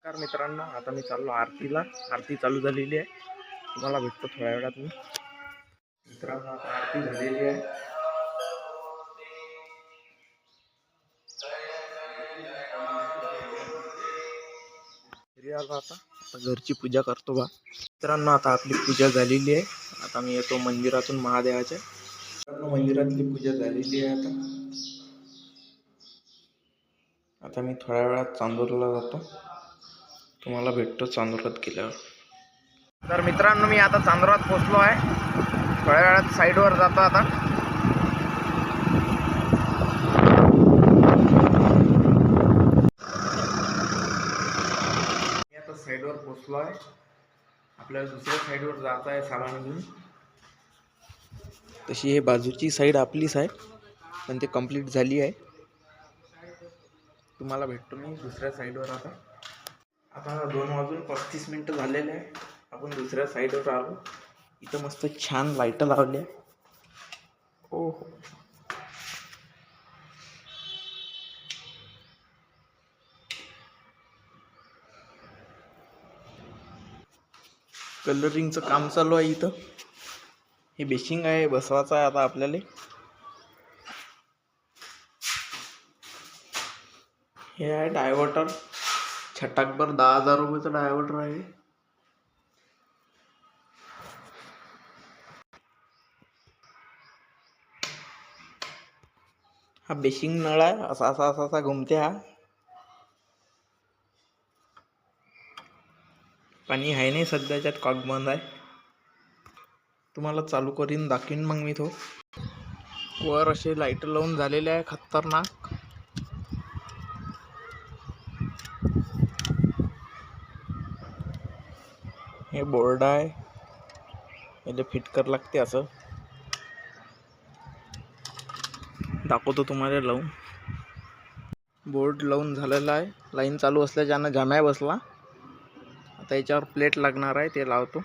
नमस्कार मित्रांनो, आता मी चाललो आरतीला. आरती चालू झालेली आहे. तुम्हाला भेटतो थोड्या वेळात मी. मित्रांनो, आता आरती झालेली आहे. घरी आलो आता घरची पूजा करतो बा. मित्रांनो, आता आपली पूजा झालेली आहे. आता मी येतो मंदिरातून महादेवाच्या. मंदिरातली पूजा झालेली आहे. आता मी थोड्या वेळात चांदूरला जातो. तुम्हाला भेटतो चांदूरात गेल्यावर. तर मित्रांनो, मी आता चांदूरात पोहोचलो आहे. थोड्या वेळात साईडवर जातो आता. मी आता साईडवर पोहोचलो आहे. आपल्याला दुसऱ्या साईडवर जायचं आहे सामान घेऊन. तशी हे बाजूची साईड आपलीच आहे, पण ते कंप्लीट झाली आहे. तुम्हाला भेटतो मी दुसऱ्या साईडवर. आता 2:35 झालेले आहे. आपण दुसऱ्या साईडवर आलो. इथं मस्त छान लाईट लावली आहे. ओहो, कलरिंगचं काम चालू आहे इथं. हे बेसिंग आहे, बसवायचं आहे आता आपल्याला. हे आहे डायव्हर्टर. छटाकभर 10,000 रुपयाचं डायव्हर्टर आहे. हा बेसिंग नळ आहे. असा घुमते. हा पाणी आहे नाही सध्याच्यात, कॉक बंद आहे. तुम्हाला चालू करीन दाखवीन मग मी तो. वर असे लाईट लावून झालेले आहे खतरनाक. हे बोर्ड आहे, याला फिट कर लागते. असं दाखवतो तुम्हाला लावून. बोर्ड लावून झालेला आहे. लाईन चालू असल्याच्यानं जाम्या बसला. आता याच्यावर प्लेट लागणार आहे, ते लावतो.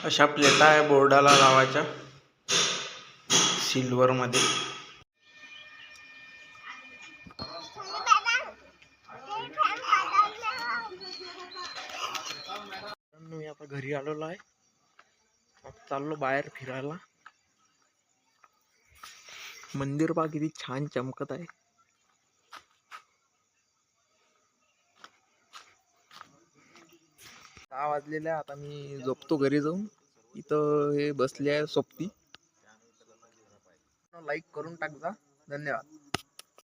अशा प्लेटा आहे बोर्डाला लावायच्या सिल्वर मध्ये. मी आता घरी आलेलो आहे. आता चाललो बाहेर फिरायला. मंदिर पहा किती छान चमकत आहे. 6 वाजलेले आहे. आता मी झोपतो घरी जाऊन. इथं हे बसले आहे सोबती. लाईक करून टाक जा. धन्यवाद.